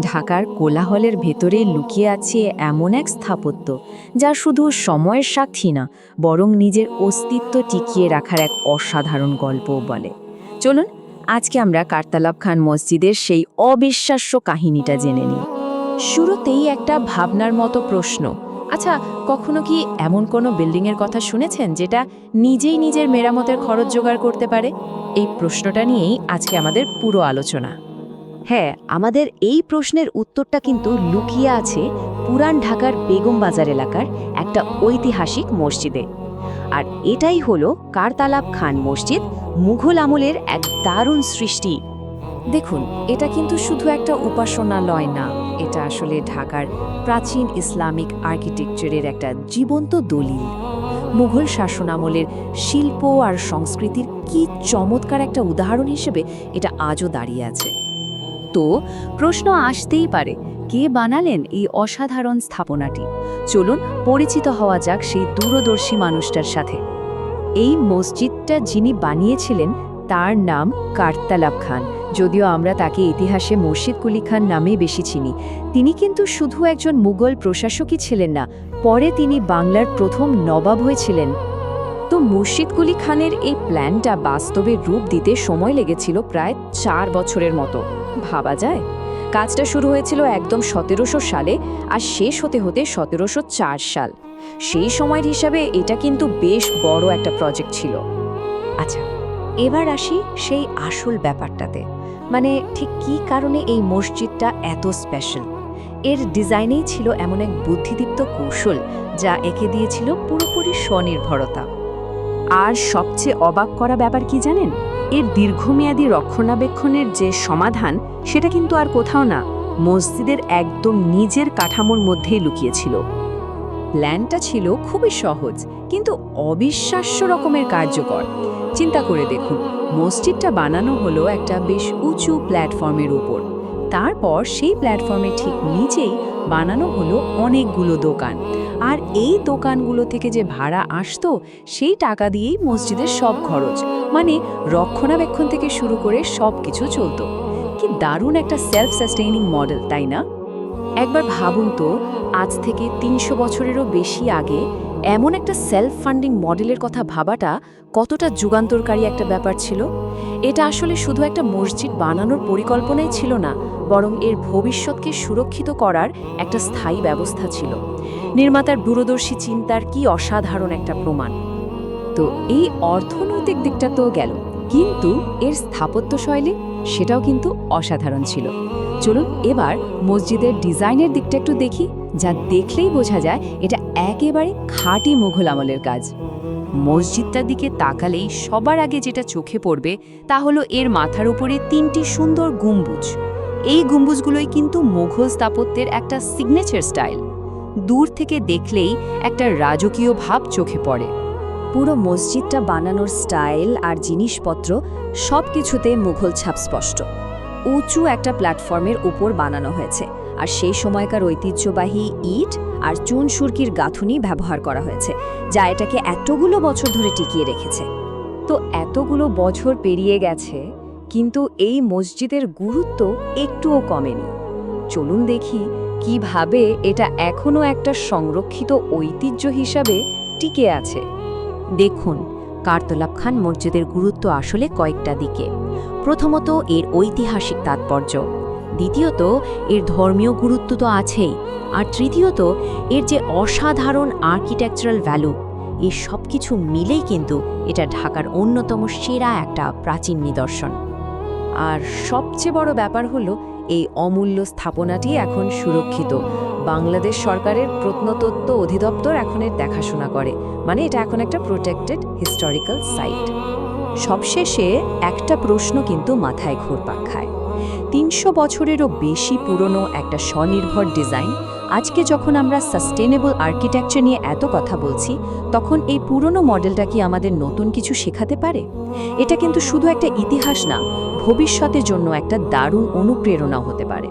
ঢাকার কোলাহলের ভেতরে লুকিয়ে আছে এমন এক স্থাপত্য যা শুধু সময়ের সাক্ষী না, বরং নিজের অস্তিত্ব টিকিয়ে রাখার এক অসাধারণ গল্পও বলে। চলুন আজকে আমরা কারতালাব খান মসজিদের সেই অবিশ্বাস্য কাহিনীটা জেনে নিই। শুরুতেই একটা ভাবনার মতো প্রশ্ন, আচ্ছা, কখনো কি এমন কোনো বিল্ডিংয়ের কথা শুনেছেন যেটা নিজেই নিজের মেরামতের খরচ জোগাড় করতে পারে? এই প্রশ্নটা নিয়েই আজকে আমাদের পুরো আলোচনা। হ্যাঁ, আমাদের এই প্রশ্নের উত্তরটা কিন্তু লুকিয়ে আছে পুরান ঢাকার বেগম বাজার এলাকার একটা ঐতিহাসিক মসজিদে। আর এটাই হলো কারতালাব খান মসজিদ, মুঘল আমলের এক দারুণ সৃষ্টি। দেখুন, এটা কিন্তু শুধু একটা উপাসনালয় না, এটা আসলে ঢাকার প্রাচীন ইসলামিক আর্কিটেকচারের একটা জীবন্ত দলিল। মুঘল শাসনামলের শিল্প আর সংস্কৃতির কি চমৎকার একটা উদাহরণ হিসেবে এটা আজও দাঁড়িয়ে আছে। তো প্রশ্ন আসতেই পারে, কে বানালেন এই অসাধারণ স্থাপনাটি? চলুন পরিচিত হওয়া যাক সেই দূরদর্শী মানুষটার সাথে। এই মসজিদটা যিনি বানিয়েছিলেন তার নাম কারতালাব খান, যদিও আমরা তাকে ইতিহাসে মুর্শিদ কুলি খান নামেই বেশি চিনি। তিনি কিন্তু শুধু একজন মুঘল প্রশাসকই ছিলেন না, পরে তিনি বাংলার প্রথম নবাব হয়েছিলেন। তো মুর্শিদ কুলি খানের এই প্ল্যানটা বাস্তবে রূপ দিতে সময় লেগেছিল প্রায় 4 বছরের মতো। ভাবা যায়, কাজটা শুরু হয়েছিল একদম 1700 সালে আর শেষ হতে হতে 1704 সাল। সেই সময়ের হিসাবে এটা কিন্তু বেশ বড় একটা প্রজেক্ট ছিল। আচ্ছা, এবার আসি সেই আসল ব্যাপারটাতে, মানে ঠিক কী কারণে এই মসজিদটা এত স্পেশাল। এর ডিজাইনেই ছিল এমন এক বুদ্ধিদীপ্ত কৌশল যা এঁকে দিয়েছিল পুরোপুরি স্বনির্ভরতা। আর সবচেয়ে অবাক করা ব্যাপার কি জানেন? এর দীর্ঘমেয়াদী রক্ষণাবেক্ষণের যে সমাধান, সেটা কিন্তু আর কোথাও না, মসজিদের একদম নিজের কাঠামোর মধ্যেই লুকিয়েছিল। প্ল্যানটা ছিল খুবই সহজ, কিন্তু অবিশ্বাস্য রকমের কার্যকর। চিন্তা করে দেখুন, মসজিদটা বানানো হলো একটা বেশ উঁচু প্ল্যাটফর্মের উপর। তারপর সেই প্ল্যাটফর্মের ঠিক নিচেই বানানো হলো অনেকগুলো দোকান। আর এই দোকানগুলো থেকে যে ভাড়া আসতো, সেই টাকা দিয়েই মসজিদের সব খরচ, মানে রক্ষণাবেক্ষণ থেকে শুরু করে সব কিছু চলতো। কি দারুণ একটা সেলফ সাস্টেইনিং মডেল, তাই না? একবার ভাবুন তো, আজ থেকে 300 বছরেরও বেশি আগে এমন একটা সেলফ ফান্ডিং মডেলের কথা ভাবাটা কতটা যুগান্তরকারী একটা ব্যাপার ছিল। এটা আসলে শুধু একটা মসজিদ বানানোর পরিকল্পনাই ছিল না, বরং এর ভবিষ্যৎকে সুরক্ষিত করার একটা স্থায়ী ব্যবস্থা ছিল। নির্মাতার দূরদর্শী চিন্তার কি অসাধারণ একটা প্রমাণ। তো এই অর্থনৈতিক দিকটা তো গেল, কিন্তু এর স্থাপত্যশৈলী সেটাও কিন্তু অসাধারণ ছিল। চলুন এবার মসজিদের ডিজাইনের দিকটা একটু দেখি, যা দেখলেই বোঝা যায় এটা একেবারে খাঁটি মুঘল আমলের কাজ। মসজিদটার দিকে তাকালেই সবার আগে যেটা চোখে পড়বে তা হলো এর মাথার উপরে 3টি সুন্দর গম্বুজ। এই গম্বুজগুলোই কিন্তু মুঘল স্থাপত্যের একটা সিগনেচার স্টাইল। দূর থেকে দেখলেই একটা রাজকীয় ভাব চোখে পড়ে। পুরো মসজিদটা বানানোর স্টাইল আর জিনিসপত্র সব কিছুতে মুঘল ছাপ স্পষ্ট। উঁচু একটা প্ল্যাটফর্মের উপর বানানো হয়েছে, আর সেই সময়কার ঐতিহ্যবাহী ইট আর চুন সুরকির গাঁথুনি ব্যবহার করা হয়েছে, যা এটাকে এতগুলো বছর ধরে টিকিয়ে রেখেছে। তো এতগুলো বছর পেরিয়ে গেছে, কিন্তু এই মসজিদের গুরুত্ব একটুও কমেনি। চলুন দেখি কিভাবে এটা এখনও একটা সংরক্ষিত ঐতিহ্য হিসাবে টিকে আছে। দেখুন, কারতালাব খান মসজিদের গুরুত্ব আসলে কয়েকটা দিকে। প্রথমত এর ঐতিহাসিক তাৎপর্য, দ্বিতীয়ত এর ধর্মীয় গুরুত্ব তো আছেই, আর তৃতীয়ত এর যে অসাধারণ আর্কিটেকচারাল ভ্যালু। এই সব কিছু মিলেই কিন্তু এটা ঢাকার অন্যতম সেরা একটা প্রাচীন নিদর্শন। আর সবচেয়ে বড় ব্যাপার হলো এই অমূল্য স্থাপনাটি এখন সুরক্ষিত। বাংলাদেশ সরকারের প্রত্নতত্ত্ব অধিদপ্তর এখন এর দেখাশোনা করে, মানে এটা এখন একটা প্রোটেক্টেড হিস্টোরিক্যাল সাইট। সবশেষে একটা প্রশ্ন কিন্তু মাথায় ঘুরপাক খায়। 300 বছরেরও বেশি পুরনো একটা স্বনির্ভর ডিজাইন, আজকে যখন আমরা সাস্টেনেবল আর্কিটেকচার নিয়ে এত কথা বলছি, তখন এই পুরনো মডেলটা কি আমাদের নতুন কিছু শেখাতে পারে? এটা কিন্তু শুধু একটা ইতিহাস না, ভবিষ্যতের জন্য একটা দারুণ অনুপ্রেরণা হতে পারে।